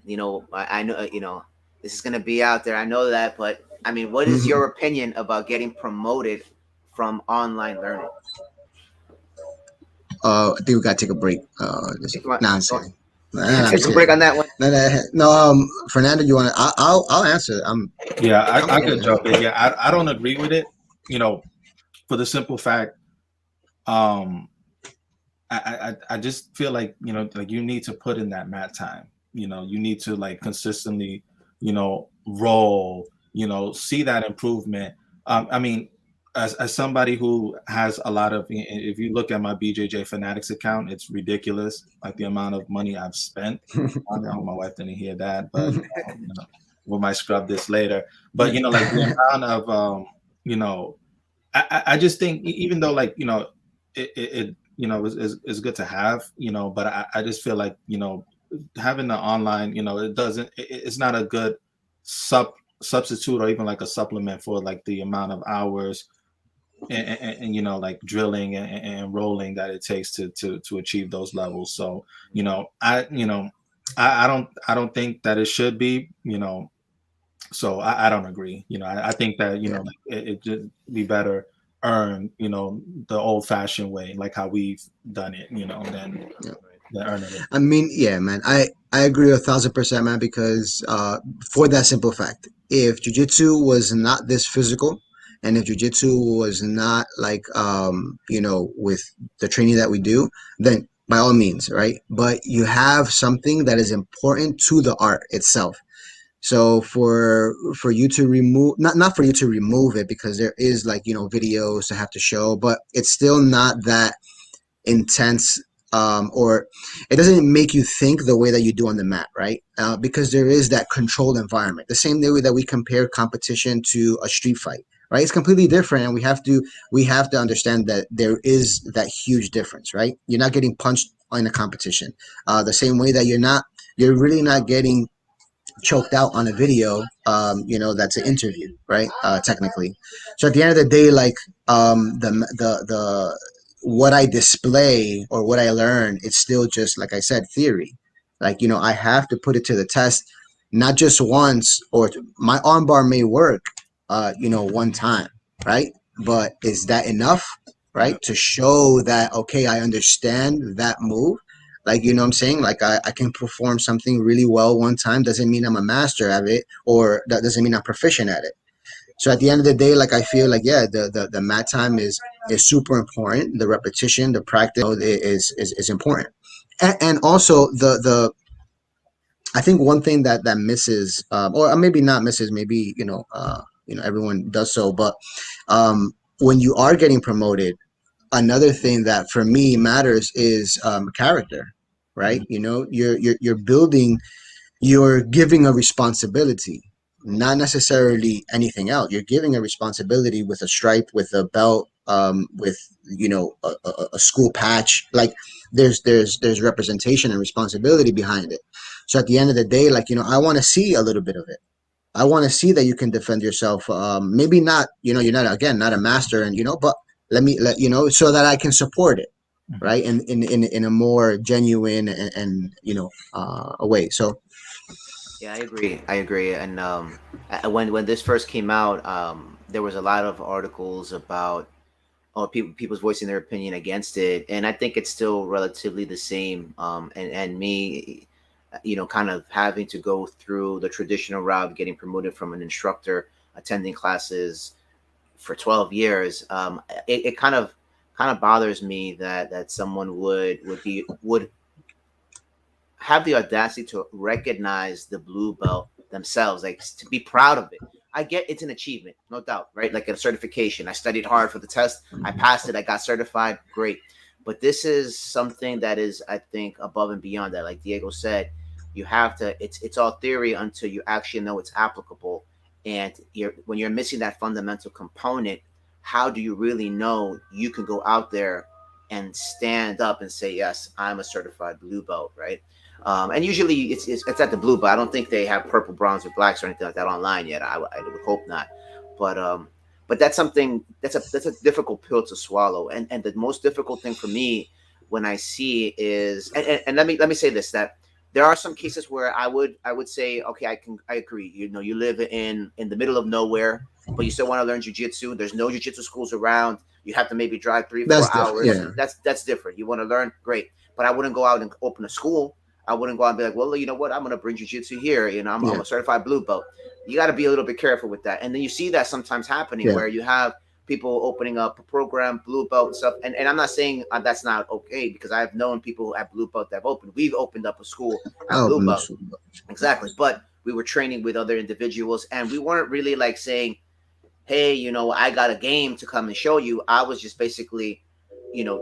You know, I know, you know, this is going to be out there. I know that, but I mean, what is your opinion about getting promoted from online learning? I think we gotta take a break. Come on, Nah, I'm saying. I'm take a break kidding. on that one. No. Fernando, you want to? I'll answer. Yeah, I could jump in. Yeah, I don't agree with it. You know, for the simple fact, I just feel like, you know, like you need to put in that mat time. You know, you need to like consistently, you know, roll. You know, see that improvement. I mean, as somebody who has a lot of, if you look at my BJJ Fanatics account, it's ridiculous, like the amount of money I've spent. I know my wife didn't hear that, but we might scrub this later. But like the amount of I just think even though like it is good to have, but I just feel like having the online, it's not a good substitute or even like a supplement for like the amount of hours and like drilling and rolling that it takes to achieve those levels. So I don't think that it should be, so I don't agree. I think that like it just be better earn the old fashioned way, like how we've done it, than earning it. I mean, yeah, man, I agree 1,000%, man, because for that simple fact, if jujitsu was not this physical, and if jujitsu was not like with the training that we do, then by all means, right? But you have something that is important to the art itself. So for you to remove, not for you to remove it, because there is like videos to have to show, but it's still not that intense, or it doesn't make you think the way that you do on the mat, right? Because there is that controlled environment, the same way that we compare competition to a street fight, right? It's completely different, and we have to understand that there is that huge difference, right? You're not getting punched in a competition, the same way that you're really not getting choked out on a video, that's an interview, right? Technically. So at the end of the day, like, the what I display or what I learn, it's still just, like I said, theory. Like, I have to put it to the test, not just once, or my armbar may work, one time, right? But is that enough, right? To show that, okay, I understand that move. Like, what I'm saying? Like, I can perform something really well one time. Doesn't mean I'm a master at it, or that doesn't mean I'm proficient at it. So at the end of the day, like, I feel like, yeah, the mat time is super important. The repetition, the practice is important. And also I think one thing that misses, or maybe not misses, maybe, everyone does so, but when you are getting promoted, another thing that for me matters is character, right? You're building, you're giving a responsibility, not necessarily anything else. You're giving a responsibility with a stripe, with a belt, with a school patch. Like, there's representation and responsibility behind it. So at the end of the day, like, I want to see a little bit of it. I want to see that you can defend yourself. Maybe not, you're not, again, not a master, and but let so that I can support it, right? In a more genuine and a way. So Yeah, I agree. And when this first came out, there was a lot of articles about people's voicing their opinion against it, and I think it's still relatively the same. And me, kind of having to go through the traditional route, of getting promoted from an instructor, attending classes for 12 years. It kind of bothers me that someone would have the audacity to recognize the blue belt themselves, like to be proud of it. I get it's an achievement, no doubt, right? Like a certification. I studied hard for the test. I passed it. I got certified. Great. But this is something that is, I think, above and beyond that. Like Diego said, you have to. It's all theory until you actually know it's applicable. And when you're missing that fundamental component, how do you really know you can go out there and stand up and say, yes, I'm a certified blue belt, right? And usually it's at the blue, but I don't think they have purple, bronze, or blacks or anything like that online yet. I would hope not. But that's something that's a difficult pill to swallow. And the most difficult thing for me when I see is, and let me say this, that there are some cases where I would say, okay, I agree. You live in the middle of nowhere, but you still want to learn jujitsu. There's no jujitsu schools around. You have to maybe drive 3 4 hours. Yeah. That's different. You want to learn, great. But I wouldn't go out and open a school. I wouldn't go out and be like, well, you know what? I'm going to bring jiu-jitsu here. I'm a certified blue belt. You got to be a little bit careful with that. And then you see that sometimes happening where you have people opening up a program, blue belt and stuff. And I'm not saying that's not okay, because I've known people at blue belt that have opened. We've opened up a school at blue belt. Exactly. But we were training with other individuals, and we weren't really like saying, hey, I got a game to come and show you. I was just basically,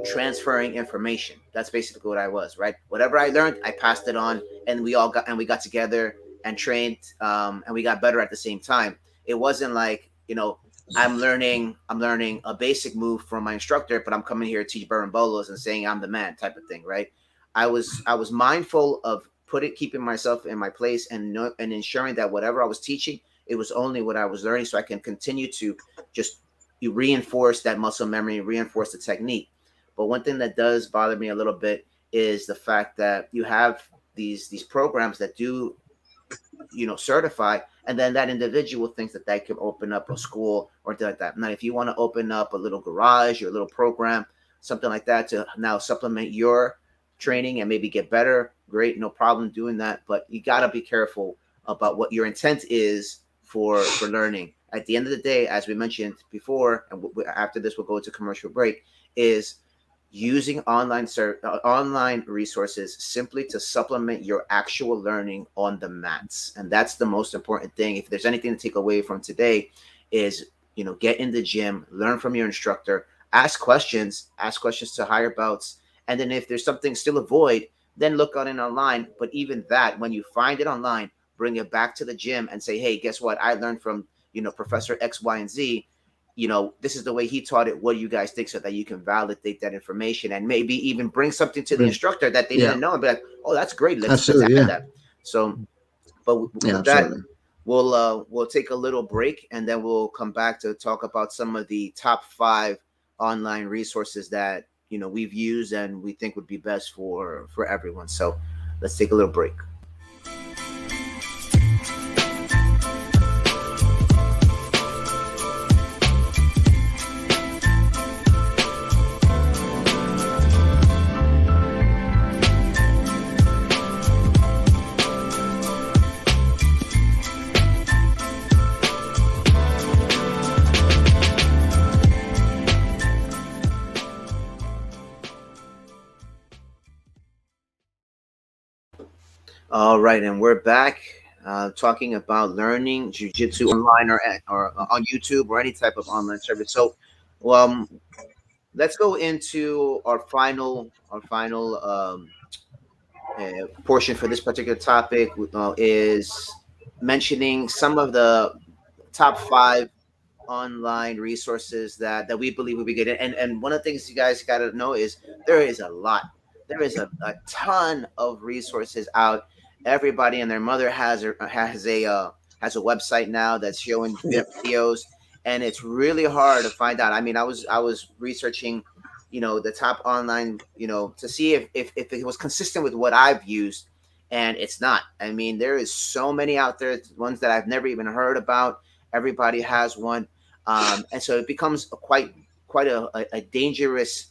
transferring information. That's basically what I was, right? Whatever I learned, I passed it on, and we got together and trained, and we got better at the same time. It wasn't like, I'm learning a basic move from my instructor, but I'm coming here to teach Bolos and saying I'm the man type of thing, right? I was mindful of keeping myself in my place, and ensuring that whatever I was teaching, it was only what I was learning, so I can continue to just reinforce that muscle memory, reinforce the technique. But one thing that does bother me a little bit is the fact that you have these programs that do, certify, and then that individual thinks that they can open up a school or like that. Now, if you want to open up a little garage or a little program, something like that, to now supplement your training and maybe get better, great, no problem doing that. But you got to be careful about what your intent is for learning. At the end of the day, as we mentioned before, and after this we'll go to commercial break, is using online resources simply to supplement your actual learning on the mats. And that's the most important thing. If there's anything to take away from today, is, get in the gym, learn from your instructor, ask questions to higher belts, and then if there's something still a void, then look on it online. But even that, when you find it online, bring it back to the gym and say, hey, guess what, I learned from, Professor X, Y, and Z. This is the way he taught it. What do you guys think? So that you can validate that information, and maybe even bring something to the instructor that they didn't know, and be like, oh, that's great, let's add that. So, but with that, we'll take a little break, and then we'll come back to talk about some of the top 5 online resources that we've used and we think would be best for everyone. So let's take a little break. All right, and we're back, talking about learning jujitsu online, or on YouTube, or any type of online service. So, um, let's go into our final portion for this particular topic. Is mentioning some of the top 5 online resources that we believe will be good. And one of the things you guys got to know is there is a lot. There is a ton of resources out. Everybody and their mother has a website now that's showing videos, and it's really hard to find out. I mean, I was researching, the top online, to see if it was consistent with what I've used, and it's not. I mean, there is so many out there, ones that I've never even heard about. Everybody has one, and so it becomes quite a dangerous,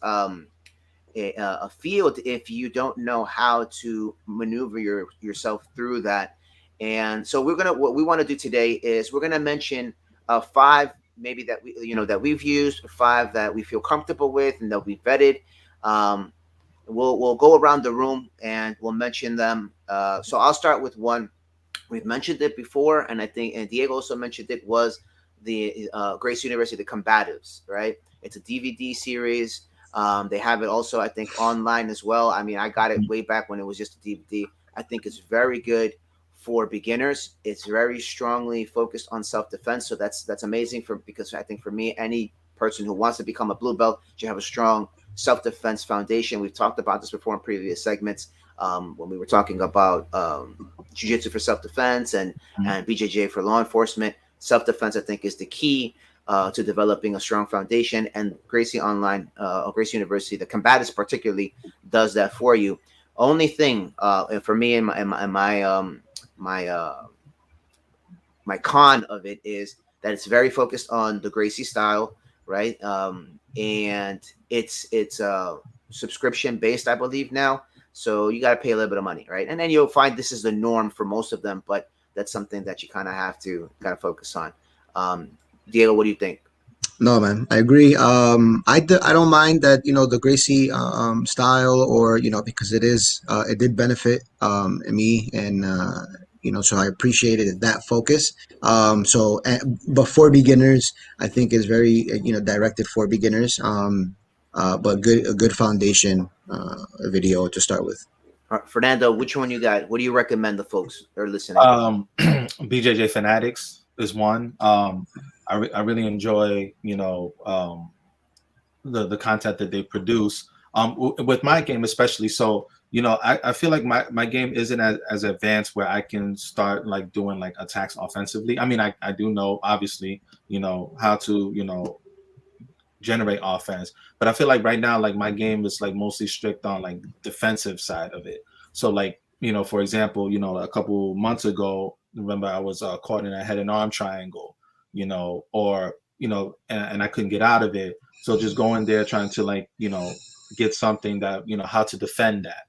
a field if you don't know how to maneuver yourself through that. And so what we want to do today is we're going to mention 5 maybe that we've used, 5 that we feel comfortable with and that we vetted. We'll go around the room and we'll mention them. So I'll start with one. We've mentioned it before, and I think, and Diego also mentioned it, was the Gracie University, the Combatives, right? It's a DVD series. They have it also, I think, online as well. I mean, I got it way back when it was just a DVD. I think it's very good for beginners. It's very strongly focused on self-defense. So that's amazing, because I think for me, any person who wants to become a blue belt should have a strong self-defense foundation. We've talked about this before in previous segments, when we were talking about jiu-jitsu for self-defense and BJJ for law enforcement. Self-defense, I think, is the key to developing a strong foundation, and Gracie Online, Gracie University, the Combatives particularly, does that for you. Only thing for me and my con of it is that it's very focused on the Gracie style, right? And it's subscription based, I believe now. So you got to pay a little bit of money, right? And then you'll find this is the norm for most of them, but that's something that you kind of have to focus on. Diego, what do you think? No, man, I agree. I don't mind that, the Gracie style, or because it did benefit me, and so I appreciated that focus. But for beginners, I think is very, directed for beginners. But a good foundation video to start with. Fernando, which one you got? What do you recommend the folks that are listening? BJJ Fanatics is one. I really enjoy, the content that they produce. With my game especially. So, I feel like my game isn't as advanced where I can start like doing like attacks offensively. I mean, I do know obviously, how to, generate offense, but I feel like right now, like my game is like mostly strict on like defensive side of it. So like, for example, a couple months ago, remember I was caught in a head and arm triangle, or, and I couldn't get out of it. So just going there trying to like, get something that, how to defend that,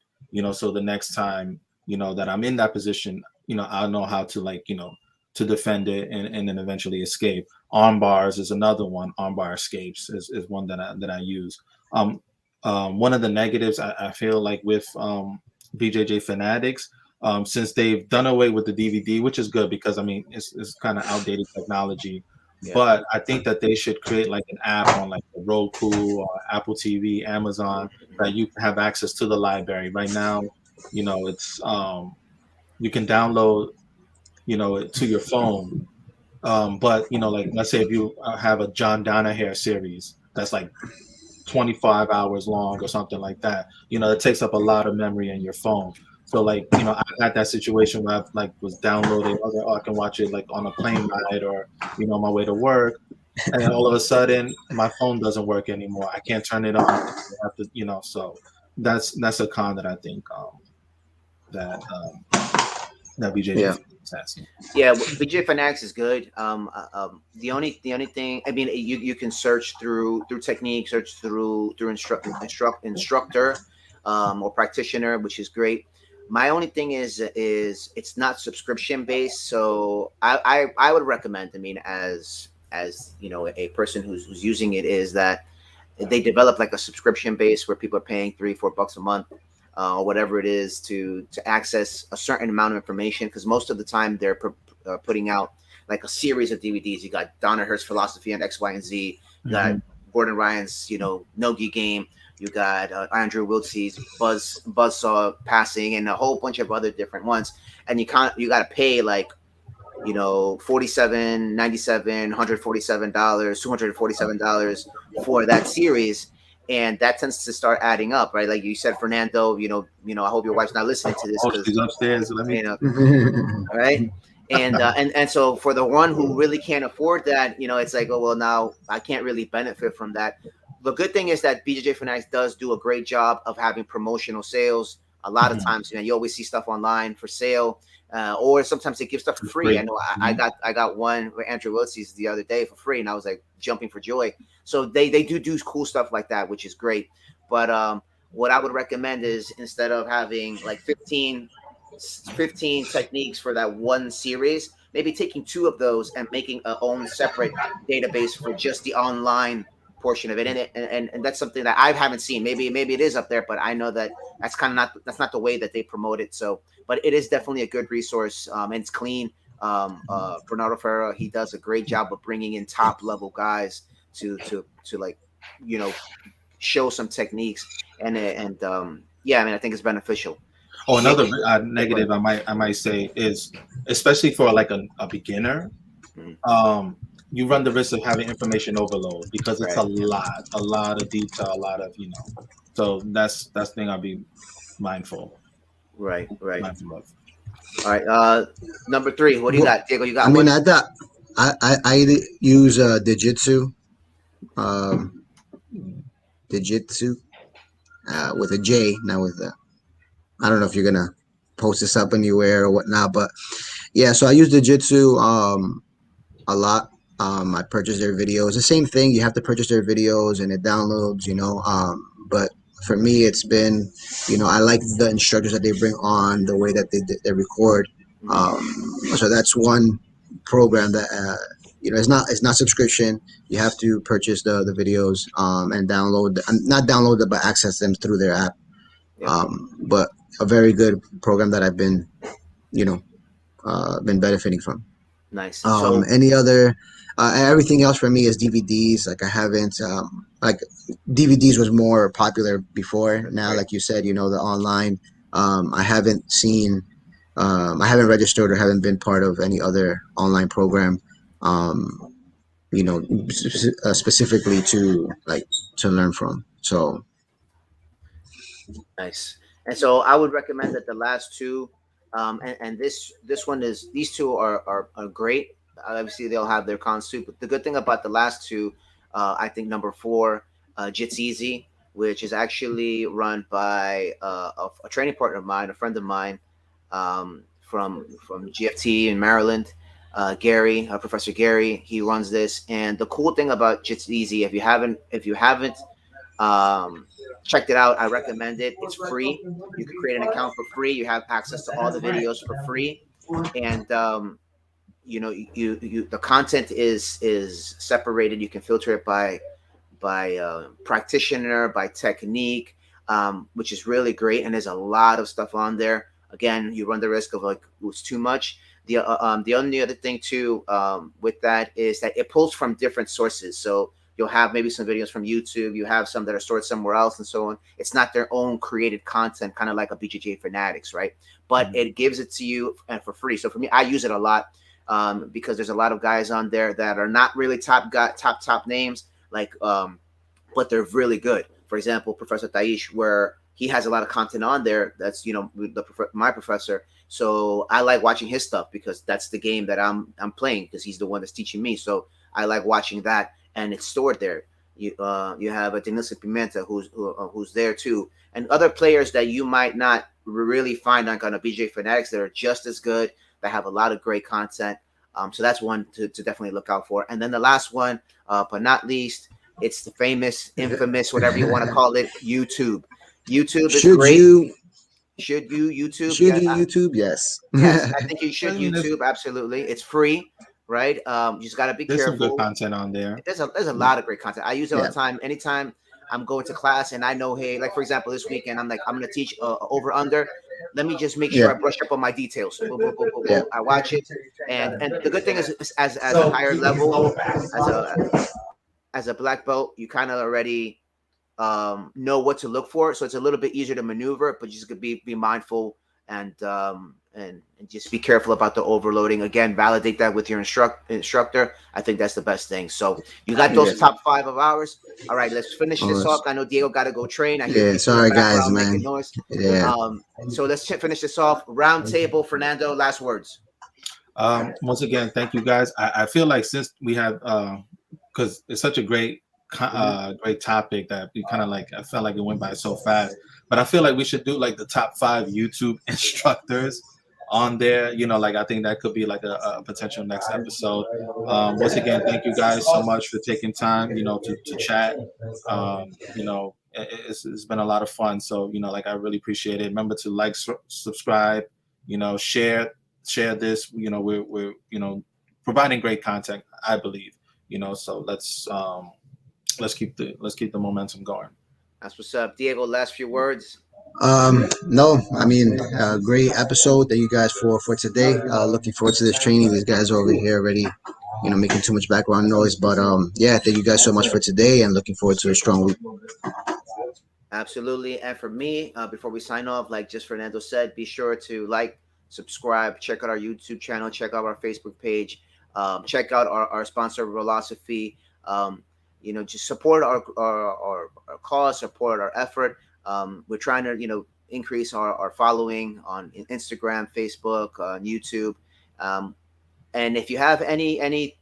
so the next time, that I'm in that position, I'll know how to like, to defend it and then eventually escape. Arm bars is another one. Arm bar escapes is one that I use. One of the negatives I feel like with BJJ Fanatics, since they've done away with the DVD, which is good because I mean it's kind of outdated technology. Yeah. But I think that they should create like an app on like Roku or Apple TV, Amazon, that you have access to the library. Right now, it's you can download, it to your phone. But like let's say if you have a John Danaher series that's like 25 hours long or something like that, it takes up a lot of memory in your phone. So like, I had that situation where I like was downloading, I was like, oh, I can watch it like on a plane ride or, on my way to work. And then all of a sudden my phone doesn't work anymore. I can't turn it on. I have to, so that's a con that I think that BJJ has. Yeah, BJJ Fanatics is good. The only thing, I mean, you can search through technique, search through instructor, or practitioner, which is great. My only thing is it's not subscription based, so I would recommend. I mean, as a person who's using it, is that they develop like a subscription base where people are paying $3-4 a month, or whatever it is to access a certain amount of information. Because most of the time they're putting out like a series of DVDs. You got Danaher's philosophy on X, Y, and Z. You got Gordon Ryan's Nogi game. You got Andrew Wiltsey's Buzzsaw passing, and a whole bunch of other different ones. And you got to pay like $47, $97, $147, $247 for that series. And that tends to start adding up, right? Like you said, Fernando, I hope your wife's not listening to this. Oh, she's upstairs. Let me. Right. And so for the one who really can't afford that, it's like, oh, well, now I can't really benefit from that. The good thing is that BJJ Fanatics does do a great job of having promotional sales. A lot of times, you always see stuff online for sale, or sometimes they give stuff for free. I know I got one with Andrew Wiltsey's the other day for free, and I was like jumping for joy. So they do cool stuff like that, which is great. But what I would recommend is, instead of having like 15 techniques for that one series, maybe taking 2 of those and making a own separate database for just the online portion of it. And that's something that I haven't seen. Maybe it is up there, but I know that's not the way that they promote it. So, but it is definitely a good resource, and it's clean. Bernardo Ferreira, he does a great job of bringing in top level guys to like, show some techniques, and yeah, I mean, I think it's beneficial. Oh, another negative I might say is, especially for like a beginner, you run the risk of having information overload, because it's a lot of detail, a lot of, so that's the thing I'll be mindful. Right. Mindful of. All right. Number 3, what do you got, Diego? You got? I mean, I use Jiu-Jitsu, Jiu-Jitsu, with a J, not with a. I don't know if you're gonna post this up anywhere or whatnot, but yeah. So I use Jiu-Jitsu a lot. I purchase their videos. The same thing. You have to purchase their videos and it downloads. But for me, it's been, I like the instructors that they bring on, the way that they record. So that's one program that it's not subscription. You have to purchase the videos and not download them, but access them through their app. But a very good program that I've been, been benefiting from. Nice. So Any other everything else for me is DVDs. Like I haven't like DVDs was more popular before. Now, right. like you said, the online. I haven't seen. I haven't registered or haven't been part of any other online program. Um, specifically to learn from. So Nice. And so I would recommend that the last two, and this one is these two are great. Obviously, they'll have their cons too. But the good thing about the last two, I think number four, Jits Easy, which is actually run by a training partner of mine, a friend of mine, from GFT in Maryland. Gary, Professor Gary, he runs this. And the cool thing about Jits Easy, if you haven't um, checked it out. I recommend it. It's free. You can create an account for free. You have access to all the videos for free, and the content is separated. You can filter it by practitioner, by technique, which is really great. And there's a lot of stuff on there. Again, you run the risk of like it's too much. The only other thing too with that is that it pulls from different sources. So you'll have maybe some videos from YouTube. You have some that are stored somewhere else, and so on. It's not their own created content, kind of like a BJJ Fanatics, right? But it gives it to you and for free. So for me, I use it a lot because there's a lot of guys on there that are not really top names, like but they're really good. For example, Professor Taish, where he has a lot of content on there. That's my professor. So I like watching his stuff because that's the game that I'm playing because he's the one that's teaching me. So I like watching that, and it's stored there. You have a Denilson Pimenta who's there too, and other players that you might not really find on kind of BJ Fanatics that are just as good, that have a lot of great content. So that's one to definitely look out for. And then the last one, but not least, it's the famous, infamous, whatever you want to call it, YouTube. YouTube is great. Should you YouTube? Should you YouTube? Yes. Yes, I think you should YouTube. Absolutely, it's free, right? You just gotta be careful. There's some good content on there. There's a lot of great content. I use it all the time. Anytime I'm going to class and I know, hey, like for example, this weekend I'm gonna teach over under. Let me just make sure I brush up on my details. Boom, boom, boom, boom, boom. I watch it, and the good thing is as a higher level, as a black belt, you kind of already know what to look for, so it's a little bit easier to maneuver. But you just could be mindful and just be careful about the overloading. Again, validate that with your instructor. I think that's the best thing. So you got those top 5 of ours. All right, let's finish this off. I know Diego got to go train. I hear sorry guys, man. Noise. So let's finish this off. Round table, Fernando. Last words. Once again, thank you guys. I feel like since we have because it's such a great topic that we kind of like, I felt like it went by so fast, but I feel like we should do like the top 5 YouTube instructors on there. Like I think that could be like a potential next episode. Once again, thank you guys so much for taking time, to chat. It's been a lot of fun. So, like I really appreciate it. Remember to like, subscribe, share this. We're providing great content, I believe. So let's keep the momentum going. That's what's up. Diego, last few words. No, I mean, great episode. Thank you guys for today. Looking forward to this training. These guys over here already, making too much background noise. But yeah, thank you guys so much for today, and looking forward to a strong week. Absolutely. And for me, before we sign off, like just Fernando said, be sure to like, subscribe, check out our YouTube channel, check out our Facebook page, check out our sponsor, Velocity. Just support our cause, support our effort. We're trying to, increase our following on Instagram, Facebook, on YouTube. And if you have any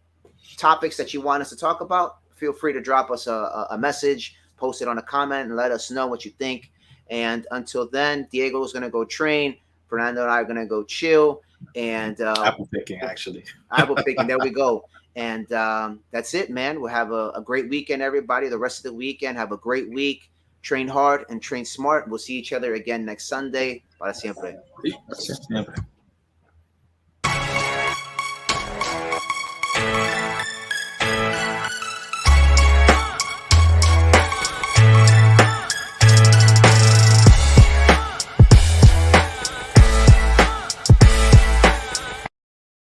topics that you want us to talk about, feel free to drop us a message, post it on a comment, and let us know what you think. And until then, Diego is going to go train. Fernando and I are going to go chill. And apple picking, actually. Apple picking. There we go. And that's it, man. We'll have a great weekend, everybody. The rest of the weekend, have a great week. Train hard and train smart. We'll see each other again next Sunday. Para siempre. Siempre.